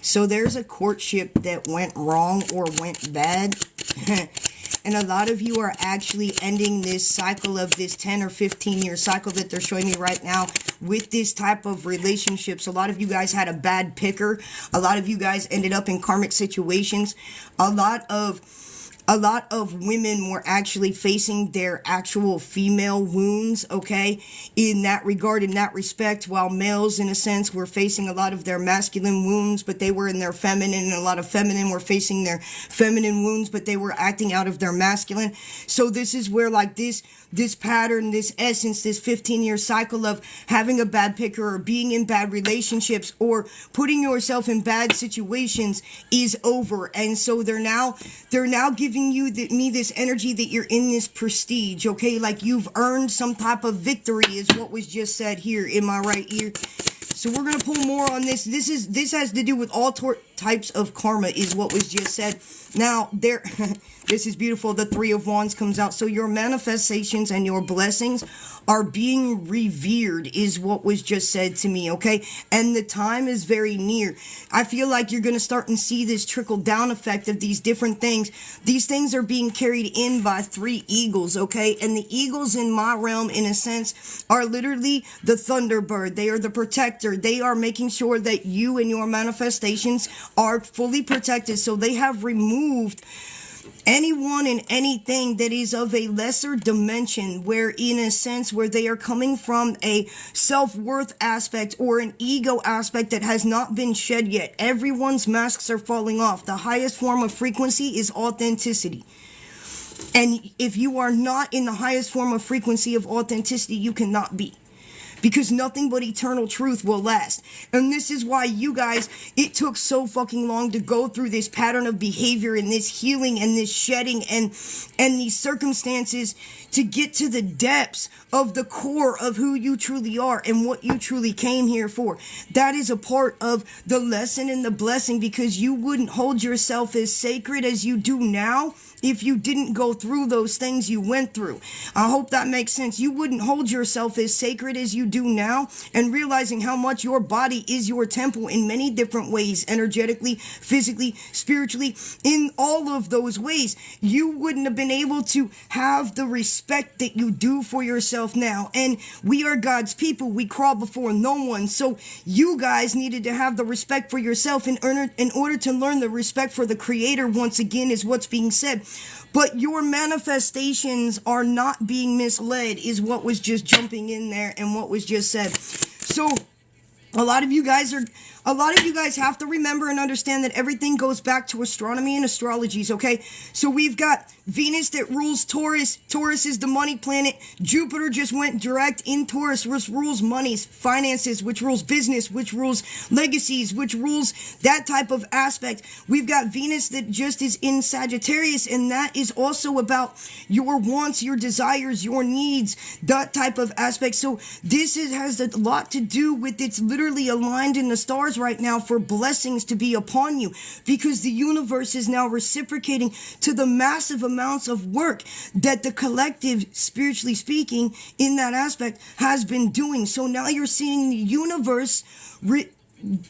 So there's a courtship that went wrong or went bad. And a lot of you are actually ending this cycle of this 10 or 15 year cycle that they're showing me right now with this type of relationships. A lot of you guys had a bad picker. A lot of you guys ended up in karmic situations. A lot of women were actually facing their actual female wounds, okay, in that regard, in that respect, while males, in a sense, were facing a lot of their masculine wounds, but they were in their feminine, and a lot of feminine were facing their feminine wounds, but they were acting out of their masculine. So this is where, like, this pattern, this essence, this 15-year cycle of having a bad picker or being in bad relationships or putting yourself in bad situations is over. And so they're now giving me this energy that you're in this prestige, okay? Like you've earned some type of victory is what was just said here in my right ear. So we're going to pull more on this. This has to do with all types of karma is what was just said. Now, this is beautiful. The Three of Wands comes out. So your manifestations and your blessings are being revered is what was just said to me, okay? And the time is very near. I feel like you're going to start and see this trickle down effect of these different things. These things are being carried in by three eagles, okay? And the eagles in my realm, in a sense, are literally the thunderbird. They are the protector. They are making sure that you and your manifestations are fully protected. So they have removed anyone and anything that is of a lesser dimension, where in a sense where they are coming from a self-worth aspect or an ego aspect that has not been shed yet. Everyone's masks are falling off. The highest form of frequency is authenticity. And if you are not in the highest form of frequency of authenticity, you cannot be. Because nothing but eternal truth will last. And this is why you guys, it took so fucking long to go through this pattern of behavior and this healing and this shedding and these circumstances to get to the depths of the core of who you truly are and what you truly came here for. That is a part of the lesson and the blessing, because you wouldn't hold yourself as sacred as you do now if you didn't go through those things you went through. I hope that makes sense. You wouldn't hold yourself as sacred as you do now, and realizing how much your body is your temple in many different ways, energetically, physically, spiritually, in all of those ways, you wouldn't have been able to have the respect that you do for yourself now. And we are God's people. We crawl before no one. So you guys needed to have the respect for yourself in order to learn the respect for the Creator, once again, is what's being said. But your manifestations are not being misled is what was just jumping in there and what was just said. So a lot of you guys have to remember and understand that everything goes back to astronomy and astrologies, okay? So we've got Venus that rules Taurus. Taurus is the money planet. Jupiter just went direct in Taurus, which rules monies, finances, which rules business, which rules legacies, which rules that type of aspect. We've got Venus that just is in Sagittarius, and that is also about your wants, your desires, your needs, that type of aspect. So this has a lot to do with, it's literally aligned in the stars right now for blessings to be upon you, because the universe is now reciprocating to the massive amounts of work that the collective, spiritually speaking, in that aspect has been doing. So now you're seeing the universe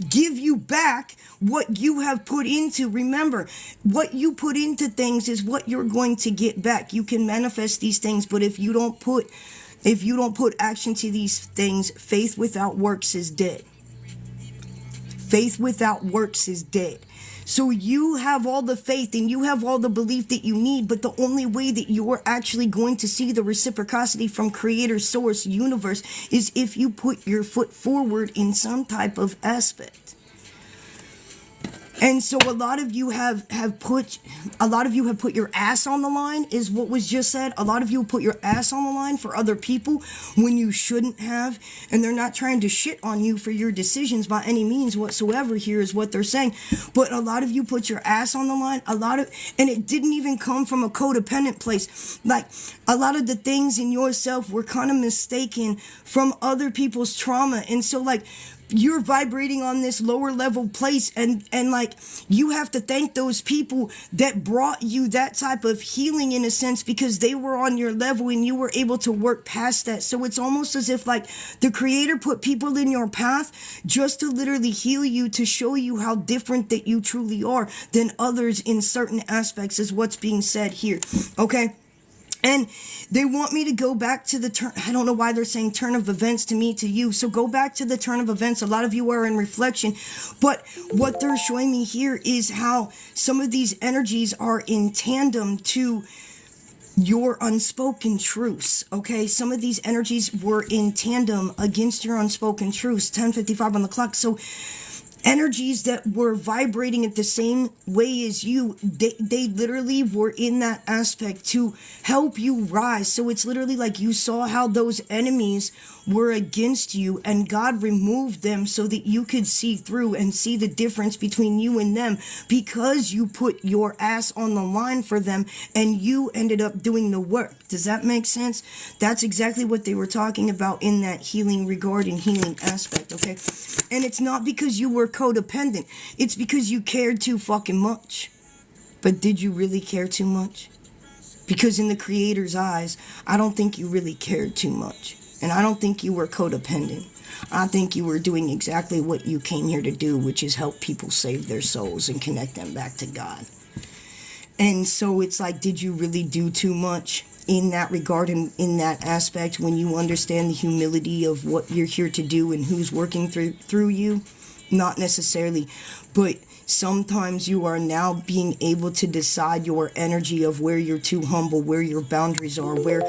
give you back what you have put into. Remember, what you put into things is what you're going to get back. You can manifest these things, but if you don't put action to these things, faith without works is dead. Faith without works is dead. So you have all the faith and you have all the belief that you need, but the only way that you're actually going to see the reciprocity from Creator, Source, Universe is if you put your foot forward in some type of aspect. And so a lot of you have put your ass on the line, is what was just said. A lot of you put your ass on the line for other people when you shouldn't have, and they're not trying to shit on you for your decisions by any means whatsoever. Here is what they're saying. But a lot of you put your ass on the line, and it didn't even come from a codependent place. Like, a lot of the things in yourself were kind of mistaken from other people's trauma. And so, like, you're vibrating on this lower level place, and like, you have to thank those people that brought you that type of healing, in a sense, because they were on your level and you were able to work past that. So it's almost as if like the Creator put people in your path just to literally heal you, to show you how different that you truly are than others in certain aspects, is what's being said here. Okay. And they want me to go back to the turn. I don't know why they're saying turn of events to me, to you. So go back to the turn of events. A lot of you are in reflection. But what they're showing me here is how some of these energies are in tandem to your unspoken truths. Okay, some of these energies were in tandem against your unspoken truths. 10:55 on the clock. So energies that were vibrating at the same way as you, they literally were in that aspect to help you rise. So it's literally like you saw how those enemies were against you, and God removed them so that you could see through and see the difference between you and them, because you put your ass on the line for them and you ended up doing the work. Does that make sense? That's exactly what they were talking about in that healing regard and healing aspect. Okay, and it's not because you were codependent, it's because you cared too fucking much. But did you really care too much? Because in the Creator's eyes, I don't think you really cared too much. And I don't think you were codependent. I think you were doing exactly what you came here to do, which is help people save their souls and connect them back to God. And so it's like, did you really do too much in that regard and in that aspect, when you understand the humility of what you're here to do and who's working through you? Not necessarily, but sometimes you are now being able to decide your energy of where you're too humble, where your boundaries are, where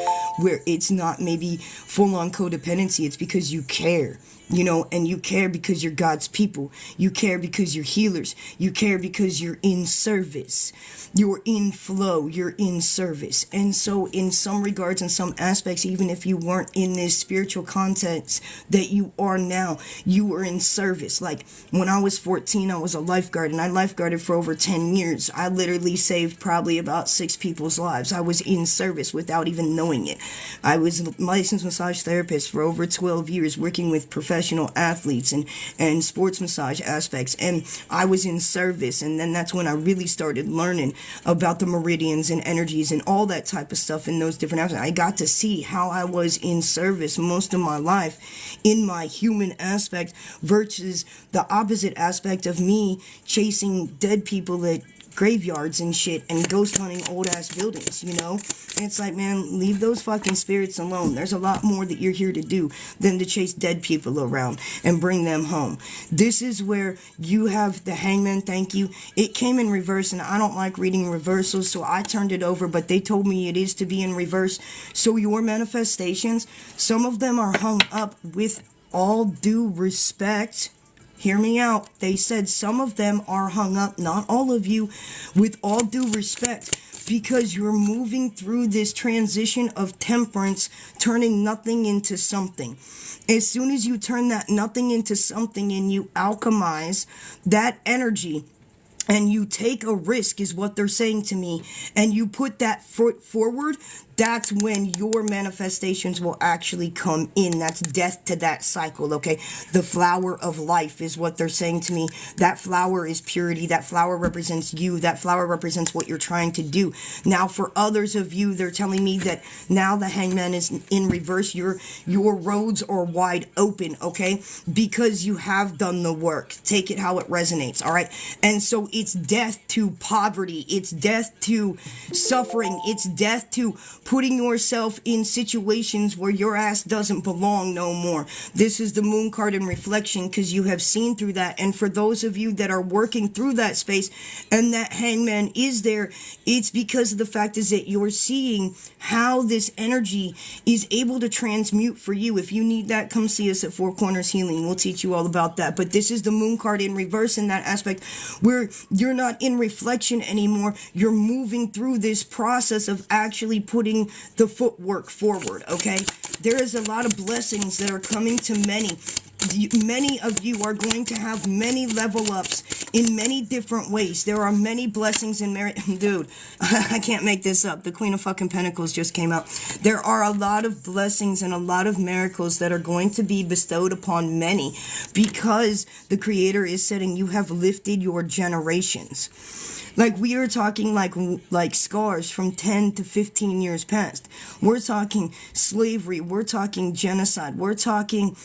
it's not maybe full-on codependency. It's because you care, you know, and you care because you're God's people. You care because you're healers. You care because you're in service. You're in flow. You're in service. And so in some regards, in some aspects, even if you weren't in this spiritual context that you are now, you were in service. Like when I was 14, I was a lifeguard, and I lifeguarded for over 10 years. I literally saved probably about 6 people's lives. I was in service without even knowing it. I was a licensed massage therapist for over 12 years, working with professional athletes and sports massage aspects. And I was in service. And then that's when I really started learning about the meridians and energies and all that type of stuff in those different aspects. I got to see how I was in service most of my life in my human aspect versus the opposite aspect of me chasing dead people at graveyards and shit and ghost hunting old ass buildings, you know? And it's like, man, leave those fucking spirits alone. There's a lot more that you're here to do than to chase dead people around and bring them home. This is where you have the Hangman. Thank you. It came in reverse, and I don't like reading reversals, so I turned it over, but they told me it is to be in reverse. So your manifestations, some of them are hung up, with all due respect. Hear me out. They said some of them are hung up, not all of you, with all due respect, because you're moving through this transition of temperance, turning nothing into something. As soon as you turn that nothing into something and you alchemize that energy, and you take a risk, is what they're saying to me, and you put that foot forward, that's when your manifestations will actually come in. That's death to that cycle, okay? The flower of life is what they're saying to me. That flower is purity. That flower represents you. That flower represents what you're trying to do. Now, for others of you, they're telling me that now the Hangman is in reverse. Your roads are wide open, okay? Because you have done the work. Take it how it resonates, all right? And so it's death to poverty. It's death to suffering. It's death to putting yourself in situations where your ass doesn't belong no more. This is the moon card in reflection, because you have seen through that. And for those of you that are working through that space and that Hangman is there, it's because of the fact is that you're seeing how this energy is able to transmute for you. If you need that, come see us at Four Corners Healing. We'll teach you all about that. But this is the moon card in reverse in that aspect, where you're not in reflection anymore. You're moving through this process of actually putting the footwork forward, okay? There is a lot of blessings that are coming to many many of you are going to have many level ups in many different ways. There are many blessings in merit. Dude, I can't make this up. The Queen of fucking Pentacles just came out. There are a lot of blessings and a lot of miracles that are going to be bestowed upon many, because the Creator is saying you have lifted your generations. Like, we are talking like scars from 10 to 15 years past. We're talking slavery. We're talking genocide. We're talking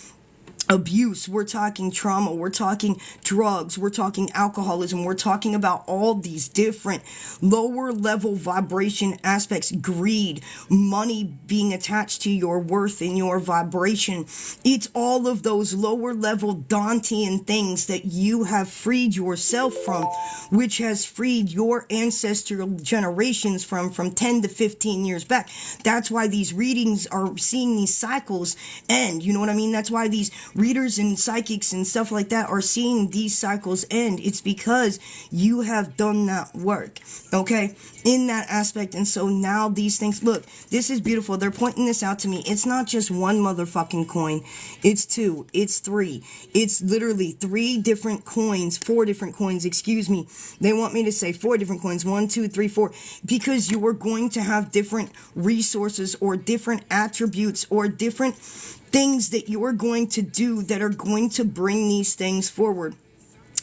abuse, we're talking trauma, we're talking drugs, we're talking alcoholism, we're talking about all these different lower level vibration aspects, greed, money being attached to your worth and your vibration. It's all of those lower level Dantean things that you have freed yourself from, which has freed your ancestral generations from 10 to 15 years back. That's why these readings are seeing these cycles end. You know what I mean? That's why these readers and psychics and stuff like that are seeing these cycles end. It's because you have done that work, okay, in that aspect. And so now these things, look, this is beautiful. They're pointing this out to me. It's not just one motherfucking coin. It's two. It's three. It's literally 3 different coins, 4 different coins, excuse me. They want me to say 4 different coins, 1, 2, 3, 4, because you are going to have different resources or different attributes or different things that you're going to do that are going to bring these things forward.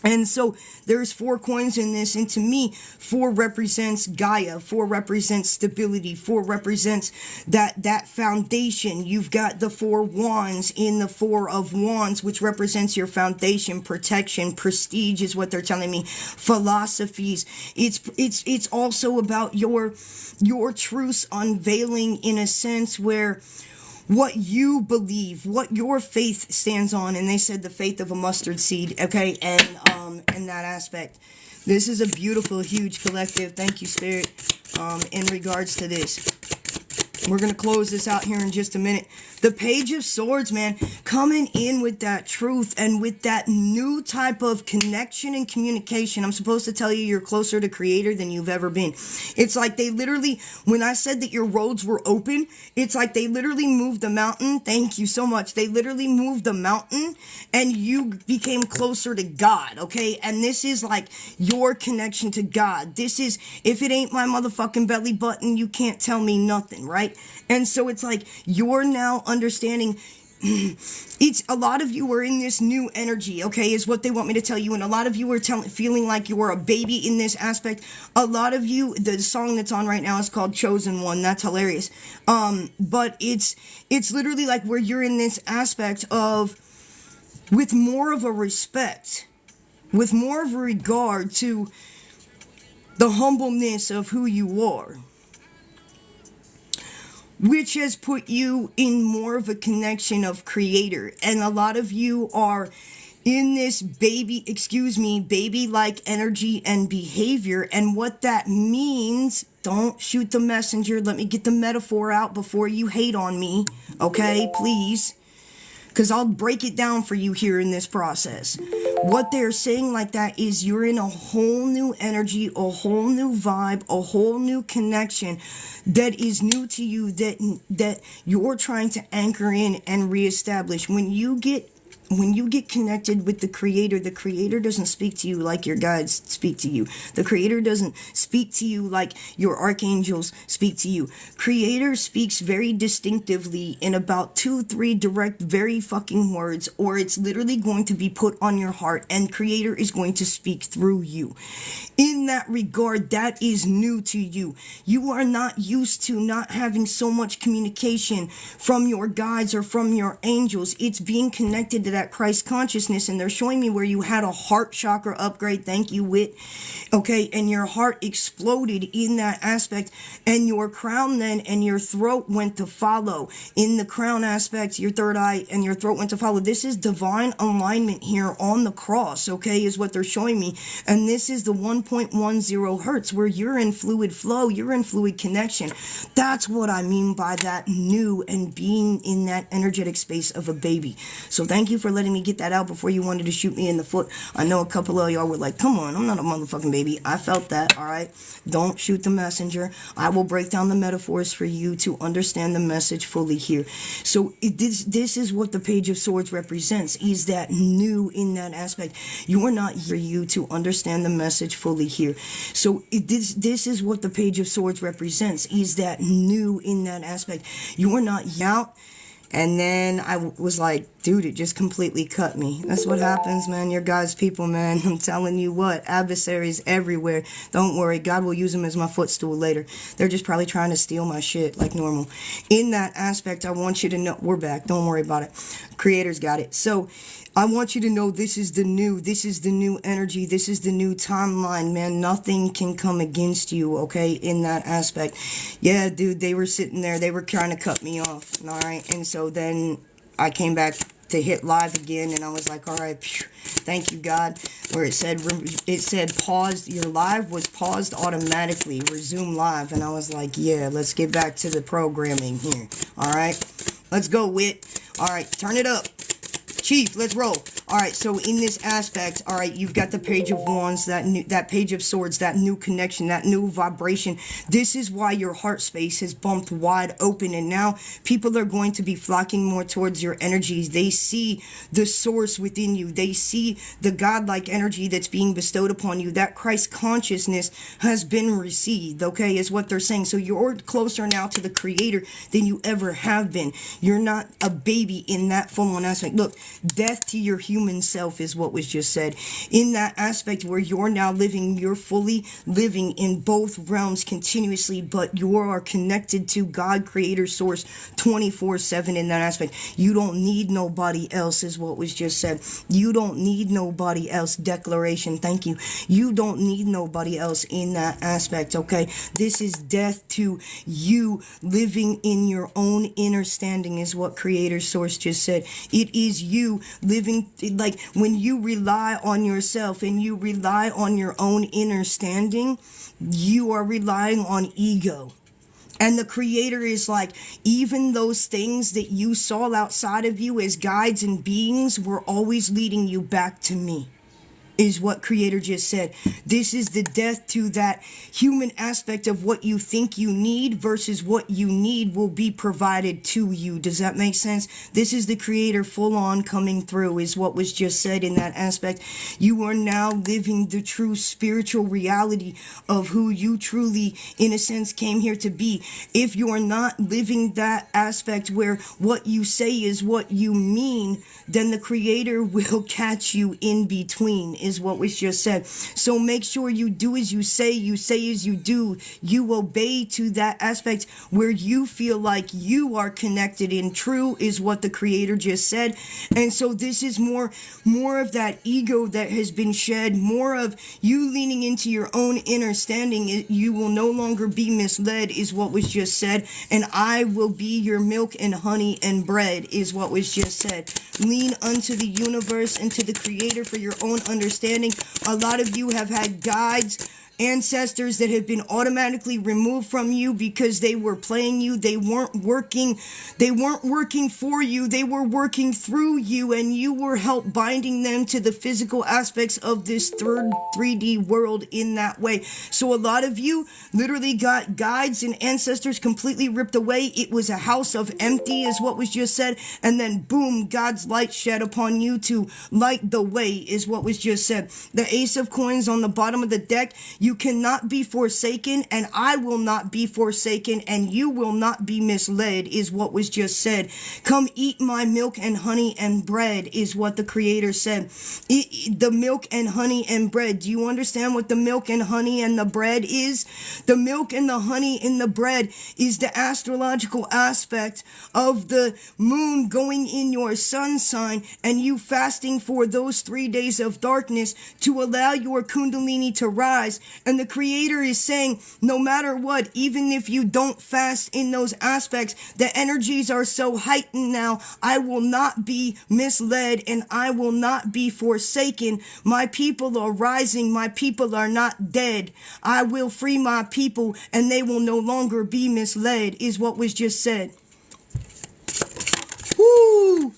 And so there's 4 coins in this, and to me, 4 represents Gaia, 4 represents stability, 4 represents that foundation. You've got the 4 wands in the 4 of wands, which represents your foundation, protection, prestige is what they're telling me, philosophies. It's also about your truths unveiling, in a sense, where what you believe, what your faith stands on. And they said the faith of a mustard seed, okay, and in that aspect. This is a beautiful, huge collective. Thank you, Spirit, in regards to this. We're going to close this out here in just a minute. The Page of Swords, man, coming in with that truth and with that new type of connection and communication. I'm supposed to tell you you're closer to Creator than you've ever been. It's like they literally, when I said that your roads were open, it's like they literally moved the mountain. Thank you so much. They literally moved the mountain and you became closer to God, okay? And this is like your connection to God. This is, if it ain't my motherfucking belly button, you can't tell me nothing, right? And so it's like you're now understanding. It's a lot of you are in this new energy, okay, is what they want me to tell you. And a lot of you are feeling like you're a baby in this aspect. A lot of you, the song that's on right now is called Chosen One. That's hilarious. But it's literally like where you're in this aspect of, with more of a respect, with more of a regard to the humbleness of who you are, which has put you in more of a connection of Creator. And a lot of you are in this baby-like energy and behavior. And what that means, don't shoot the messenger. Let me get the metaphor out before you hate on me, okay, please? Because I'll break it down for you here in this process. What they're saying like that is you're in a whole new energy, a whole new vibe, a whole new connection that is new to you, that you're trying to anchor in and reestablish. When you get connected with the Creator doesn't speak to you like your guides speak to you. The Creator doesn't speak to you like your archangels speak to you. Creator speaks very distinctively in about 2-3 direct, very fucking words, or it's literally going to be put on your heart, and Creator is going to speak through you. In that regard, that is new to you. You are not used to not having so much communication from your guides or from your angels. It's being connected to that Christ consciousness, and they're showing me where you had a heart chakra upgrade. Thank you, Wit. Okay, and your heart exploded in that aspect, and your crown then and your throat went to follow. In the crown aspect, your third eye and your throat went to follow. This is divine alignment here on the cross, okay, is what they're showing me. And this is the 1.10 hertz where you're in fluid flow, you're in fluid connection. That's what I mean by that new and being in that energetic space of a baby. So thank you for for letting me get that out before you wanted to shoot me in the foot. I know a couple of y'all were like, come on, I'm not a motherfucking baby. I felt that, all right? Don't shoot the messenger. I will break down the metaphors for you to understand the message fully here. So this is what the Page of Swords represents, is that new in that aspect. You are not here you to understand the message fully here. So this is what the Page of Swords represents, is that new in that aspect. You are not out. And then I was like, dude, it just completely cut me. That's what happens, man. You're God's people, man. I'm telling you what, adversaries everywhere. Don't worry, God will use them as my footstool later. They're just probably trying to steal my shit like normal. In that aspect, I want you to know, we're back. Don't worry about it. Creator's got it. So I want you to know this is the new energy. This is the new timeline, man. Nothing can come against you, okay, in that aspect. Yeah, dude, they were sitting there. They were trying to cut me off, all right? And so then I came back to hit live again, and I was like, all right, thank you, God. Where it said paused, your live was paused automatically, resume live. And I was like, yeah, let's get back to the programming here, all right? Let's go, Wit. All right, turn it up. Chief, let's roll. All right, so in this aspect, all right, you've got the Page of Wands, that Page of Swords, that new connection, that new vibration. This is why your heart space has bumped wide open, and now people are going to be flocking more towards your energies. They see the source within you. They see the godlike energy that's being bestowed upon you. That Christ consciousness has been received, okay, is what they're saying. So you're closer now to the Creator than you ever have been. You're not a baby in that full-on aspect. Look, death to your human self is what was just said. In that aspect where you're now living, you're fully living in both realms continuously, but you are connected to God, Creator, Source 24/7 in that aspect. You don't need nobody else is what was just said. You don't need nobody else. Declaration, thank you. You don't need nobody else in that aspect, okay? This is death to you living in your own inner standing is what Creator, Source just said. It is you living, like when you rely on yourself and you rely on your own inner standing, you are relying on ego. And the Creator is like, even those things that you saw outside of you as guides and beings were always leading you back to me. Is what Creator just said. This is the death to that human aspect of what you think you need versus what you need will be provided to you. Does that make sense? This is the Creator full on coming through is what was just said in that aspect. You are now living the true spiritual reality of who you truly, in a sense, came here to be. If you are not living that aspect where what you say is what you mean, then the Creator will catch you in between is what was just said. So make sure you do as you say as you do. You obey to that aspect where you feel like you are connected in true is what the Creator just said. And so this is more of that ego that has been shed, more of you leaning into your own inner standing. You will no longer be misled is what was just said. And I will be your milk and honey and bread is what was just said. Lean unto the universe and to the Creator for your own understanding. A lot of you have had guides, ancestors that have been automatically removed from you because they were playing you. They weren't working for you. They were working through you, and you were help binding them to the physical aspects of this third 3D world in that way. So a lot of you literally got guides and ancestors completely ripped away. It was a house of empty is what was just said, and then boom, God's light shed upon you to light the way is what was just said. The Ace of Coins on the bottom of the deck. You cannot be forsaken, and I will not be forsaken, and you will not be misled, is what was just said. Come eat my milk and honey and bread, is what the Creator said. The milk and honey and bread. Do you understand what the milk and honey and the bread is? The milk and the honey and the bread is the astrological aspect of the moon going in your sun sign, and you fasting for those 3 days of darkness to allow your kundalini to rise. And the Creator is saying, no matter what, even if you don't fast in those aspects, the energies are so heightened now, I will not be misled and I will not be forsaken. My people are rising. My people are not dead. I will free my people and they will no longer be misled, is what was just said. Woo!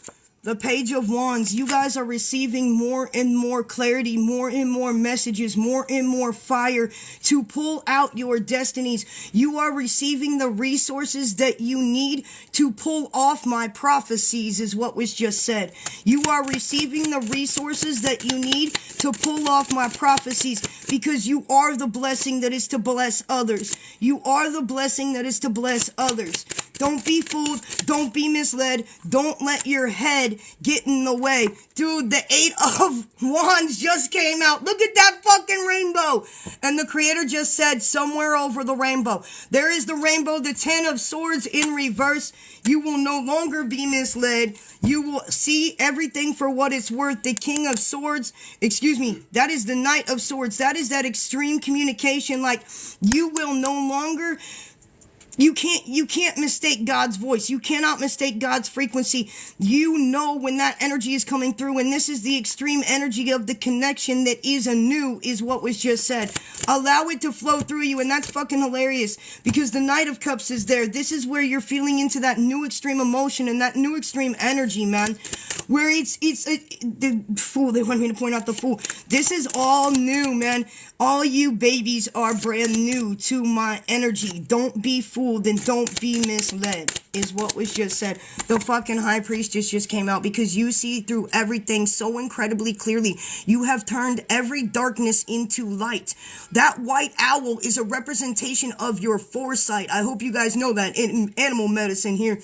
the Page of Wands. You guys are receiving more and more clarity, more and more messages, more and more fire to pull out your destinies. You are receiving the resources that you need to pull off my prophecies, is what was just said. You are receiving the resources that you need to pull off my prophecies, because you are the blessing that is to bless others. You are the blessing that is to bless others. Don't be fooled. Don't be misled. Don't let your head get in the way. Dude, the 8 of Wands just came out. Look at that fucking rainbow. And the creator just said, somewhere over the rainbow. There is the rainbow, the 10 of Swords in reverse. You will no longer be misled. You will see everything for what it's worth. The King of Swords, excuse me, that is the Knight of Swords. That is that extreme communication. Like, you will no longer... You can't mistake God's voice. You cannot mistake God's frequency. You know when that energy is coming through, and this is the extreme energy of the connection that is anew, is what was just said. Allow it to flow through you, and that's fucking hilarious, because the Knight of Cups is there. This is where you're feeling into that new extreme emotion and that new extreme energy, man. Where the Fool, they want me to point out the Fool. This is all new, man. All you babies are brand new to my energy. Don't be fooled and don't be misled, is what was just said. The fucking High Priestess just came out, because you see through everything so incredibly clearly. You have turned every darkness into light. That white owl is a representation of your foresight. I hope you guys know that in animal medicine here.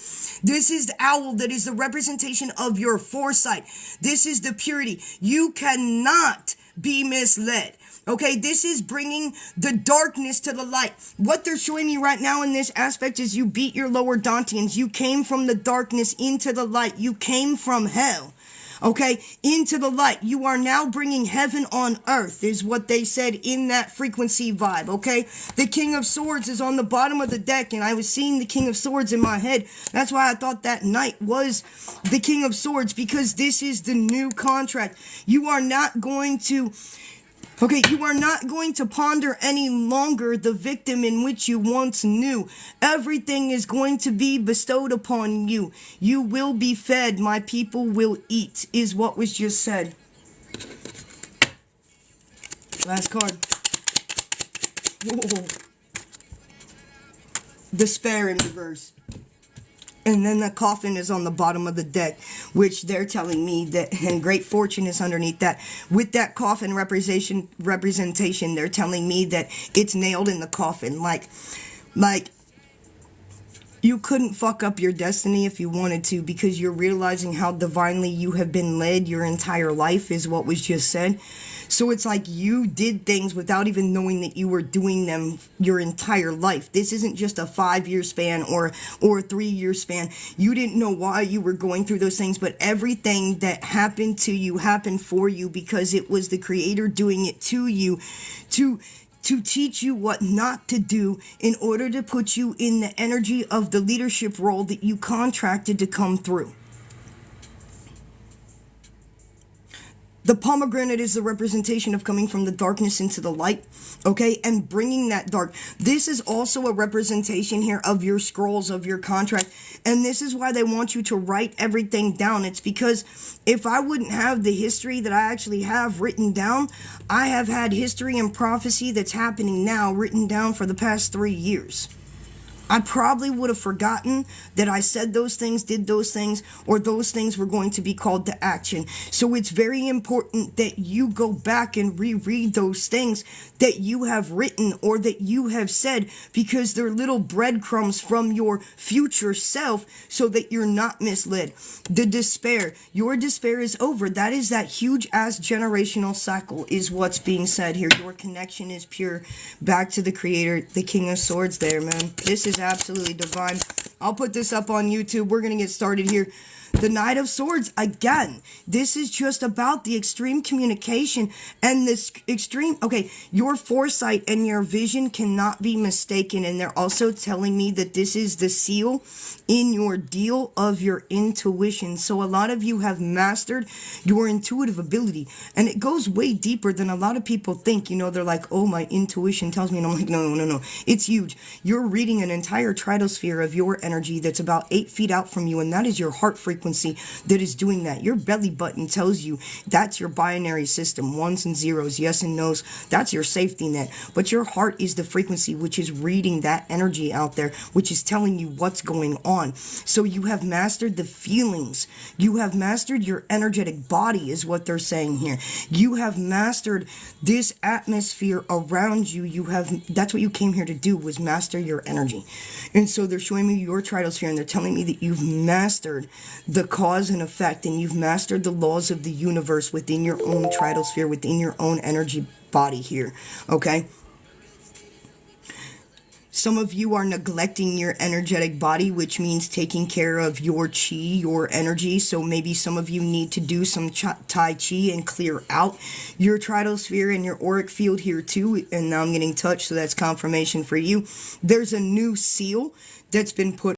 This is the owl that is the representation of your foresight. This is the purity. You cannot be misled. Okay, this is bringing the darkness to the light. What they're showing me right now in this aspect is you beat your lower Dantians. You came from the darkness into the light. You came from hell, okay, into the light. You are now bringing heaven on earth, is what they said in that frequency vibe, okay? The King of Swords is on the bottom of the deck, and I was seeing the King of Swords in my head. That's why I thought that Knight was the King of Swords, because this is the new contract. You are not going to... Okay, you are not going to ponder any longer the victim in which you once knew. Everything is going to be bestowed upon you. You will be fed. My people will eat, is what was just said. Last card. Whoa. Despair in reverse. And then the coffin is on the bottom of the deck, which they're telling me that, and great fortune is underneath that. With that coffin representation, they're telling me that it's nailed in the coffin. Like, you couldn't fuck up your destiny if you wanted to, because you're realizing how divinely you have been led your entire life, is what was just said. So it's like you did things without even knowing that you were doing them your entire life. This isn't just a 5-year span or a 3-year span. You didn't know why you were going through those things, but everything that happened to you happened for you, because it was the Creator doing it to you to teach you what not to do, in order to put you in the energy of the leadership role that you contracted to come through. The pomegranate is the representation of coming from the darkness into the light, okay, and bringing that dark. This is also a representation here of your scrolls, of your contract, and this is why they want you to write everything down. It's because if I wouldn't have the history that I actually have written down, I have had history and prophecy that's happening now written down for the past 3 years. I probably would have forgotten that I said those things, did those things, or those things were going to be called to action. So it's very important that you go back and reread those things that you have written or that you have said, because they're little breadcrumbs from your future self, so that you're not misled. The despair, your despair is over. That is that huge ass generational cycle, is what's being said here. Your connection is pure back to the Creator, the King of Swords there, man. This is absolutely divine. I'll put this up on YouTube. We're going to get started here. The Knight of Swords, again, this is just about the extreme communication and this extreme, okay, your foresight and your vision cannot be mistaken. And they're also telling me that this is the seal in your deal of your intuition. So a lot of you have mastered your intuitive ability, and it goes way deeper than a lot of people think. You know, they're like, oh, my intuition tells me, and I'm like, no. It's huge. You're reading an entire tritosphere of your energy that's about 8 feet out from you, and that is your heart frequency. frequency that is doing that. Your belly button tells you that's your binary system, ones and zeros, yes and no's. That's your safety net. But your heart is the frequency which is reading that energy out there, which is telling you what's going on. So you have mastered the feelings. You have mastered your energetic body, is what they're saying here. You have mastered this atmosphere around you. That's what you came here to do, was master your energy. And so they're showing me your tritosphere, and they're telling me that you've mastered the cause and effect, and you've mastered the laws of the universe within your own tritosphere, within your own energy body here. Okay? Some of you are neglecting your energetic body, which means taking care of your chi, your energy. So maybe some of you need to do some Tai Chi and clear out your tritosphere and your auric field here too. And now I'm getting touched, so that's confirmation for you. There's a new seal that's been put